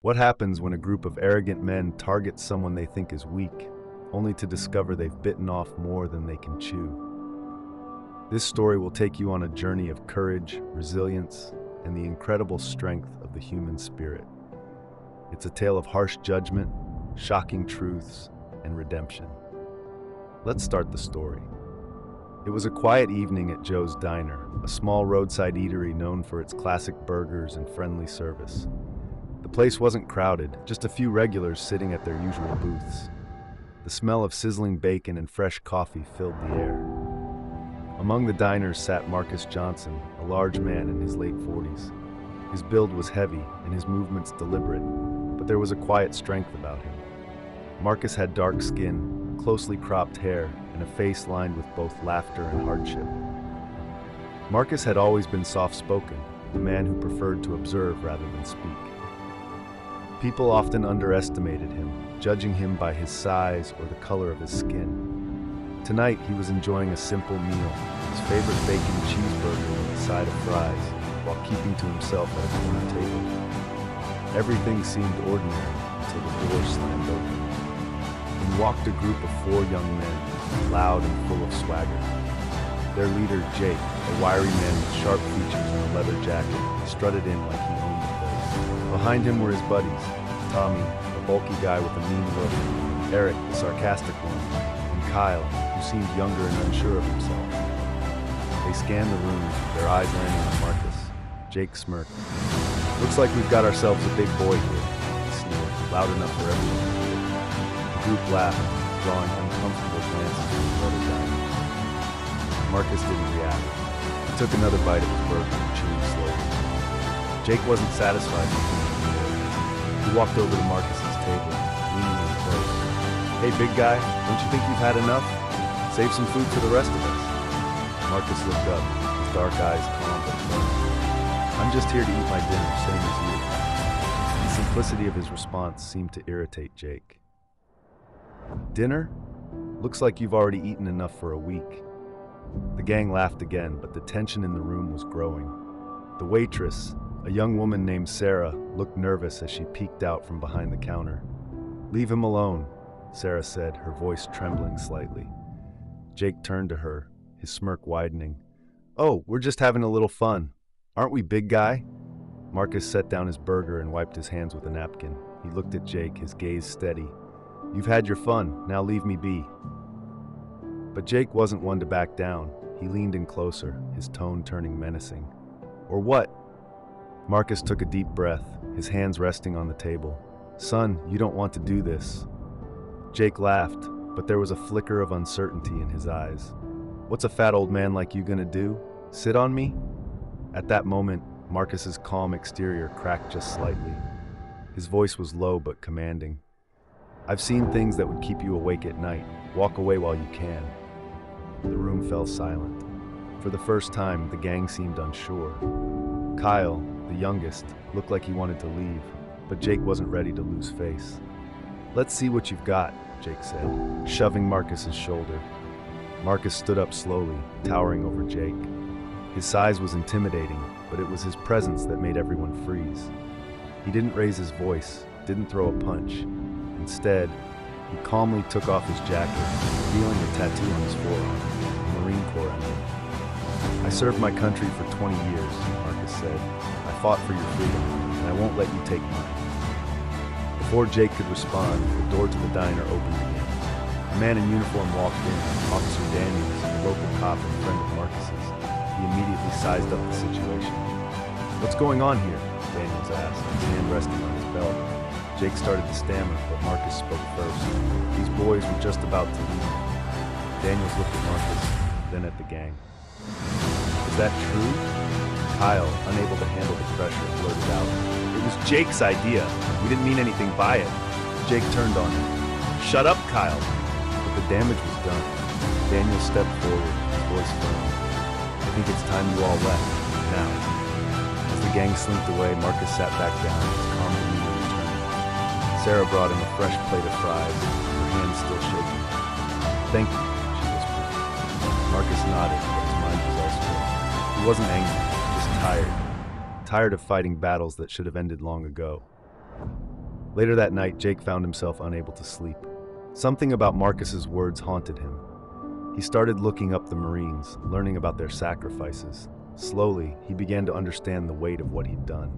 What happens when a group of arrogant men targets someone they think is weak, only to discover they've bitten off more than they can chew? This story will take you on a journey of courage, resilience, and the incredible strength of the human spirit. It's a tale of harsh judgment, shocking truths, and redemption. Let's start the story. It was a quiet evening at Joe's Diner, a small roadside eatery known for its classic burgers and friendly service. The place wasn't crowded, just a few regulars sitting at their usual booths. The smell of sizzling bacon and fresh coffee filled the air. Among the diners sat Marcus Johnson, a large man in his late 40s. His build was heavy and his movements deliberate, but there was a quiet strength about him. Marcus had dark skin, closely cropped hair, and a face lined with both laughter and hardship. Marcus had always been soft-spoken, a man who preferred to observe rather than speak. People often underestimated him, judging him by his size or the color of his skin. Tonight, he was enjoying a simple meal, his favorite bacon cheeseburger with a side of fries, while keeping to himself at a corner table. Everything seemed ordinary until the door slammed open. In walked a group of 4 young men, loud and full of swagger. Their leader, Jake, a wiry man with sharp features and a leather jacket, strutted in like he owned the place. Behind him were his buddies, Tommy, a bulky guy with a mean look, Eric, the sarcastic one, and Kyle, who seemed younger and unsure of himself. They scanned the room, their eyes landing on Marcus. Jake smirked. "Looks like we've got ourselves a big boy here," he sneered, loud enough for everyone to hear. The group laughed, drawing uncomfortable glances from the other diners. Marcus didn't react. He took another bite of his burger, chewing slowly. Jake wasn't satisfied with being ignored. He walked over to Marcus's table, leaning in close. "Hey, big guy, don't you think you've had enough? Save some food for the rest of us." Marcus looked up, his dark eyes calm but firm. "I'm just here to eat my dinner, same as you." The simplicity of his response seemed to irritate Jake. "Dinner? Looks like you've already eaten enough for a week." The gang laughed again, but the tension in the room was growing. The waitress, a young woman named Sarah, looked nervous as she peeked out from behind the counter. "Leave him alone," Sarah said, her voice trembling slightly. Jake turned to her, his smirk widening. "Oh, we're just having a little fun. Aren't we, big guy?" Marcus set down his burger and wiped his hands with a napkin. He looked at Jake, his gaze steady. "You've had your fun, now leave me be." But Jake wasn't one to back down. He leaned in closer, his tone turning menacing. "Or what?" Marcus took a deep breath, his hands resting on the table. "Son, you don't want to do this." Jake laughed, but there was a flicker of uncertainty in his eyes. "What's a fat old man like you gonna do? Sit on me?" At that moment, Marcus's calm exterior cracked just slightly. His voice was low but commanding. "I've seen things that would keep you awake at night. Walk away while you can." The room fell silent. For the first time, the gang seemed unsure. Kyle, the youngest, looked like he wanted to leave, but Jake wasn't ready to lose face. "Let's see what you've got," Jake said, shoving Marcus's shoulder. Marcus stood up slowly, towering over Jake. His size was intimidating, but it was his presence that made everyone freeze. He didn't raise his voice, didn't throw a punch. Instead, he calmly took off his jacket, revealing a tattoo on his forearm, a Marine Corps emblem. "I served my country for 20 years, Marcus said. "I fought for your freedom, and I won't let you take mine." Before Jake could respond, the door to the diner opened again. A man in uniform walked in, Officer Daniels, a local cop and friend of Marcus's. He immediately sized up the situation. "What's going on here?" Daniels asked, his hand resting on his belt. Jake started to stammer, but Marcus spoke first. "These boys were just about to leave." Daniels looked at Marcus, then at the gang. "Is that true?" Kyle, unable to handle the pressure, blurted out. "It was Jake's idea. We didn't mean anything by it." Jake turned on him. "Shut up, Kyle." But the damage was done. Daniels stepped forward, his voice firm. "I think it's time you all left, now." As the gang slinked away, Marcus sat back down, his calm demeanor returning. Sarah brought him a fresh plate of fries, her hands still shaking. "Thank you," she whispered. Marcus nodded, but his mind was elsewhere. He wasn't angry, just tired. Tired of fighting battles that should have ended long ago. Later that night, Jake found himself unable to sleep. Something about Marcus's words haunted him. He started looking up the Marines, learning about their sacrifices. Slowly, he began to understand the weight of what he'd done.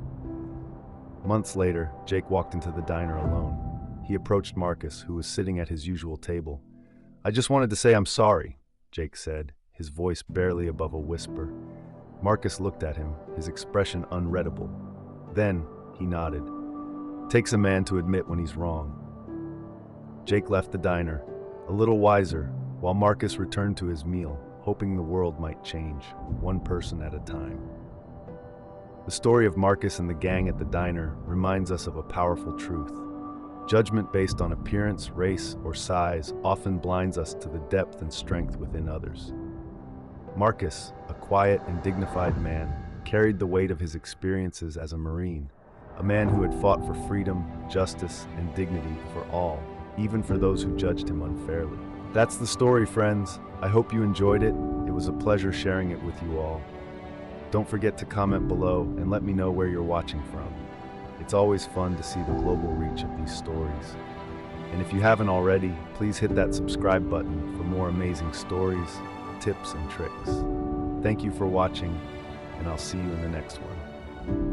Months later, Jake walked into the diner alone. He approached Marcus, who was sitting at his usual table. "I just wanted to say I'm sorry," Jake said, his voice barely above a whisper. Marcus looked at him, his expression unreadable. Then, he nodded. "Takes a man to admit when he's wrong." Jake left the diner, a little wiser, while Marcus returned to his meal, hoping the world might change, one person at a time. The story of Marcus and the gang at the diner reminds us of a powerful truth. Judgment based on appearance, race, or size often blinds us to the depth and strength within others. Marcus, a quiet and dignified man, carried the weight of his experiences as a Marine, a man who had fought for freedom, justice, and dignity for all, even for those who judged him unfairly. That's the story, friends. I hope you enjoyed it. It was a pleasure sharing it with you all. Don't forget to comment below and let me know where you're watching from. It's always fun to see the global reach of these stories. And if you haven't already, please hit that subscribe button for more amazing stories, tips, and tricks. Thank you for watching, and I'll see you in the next one.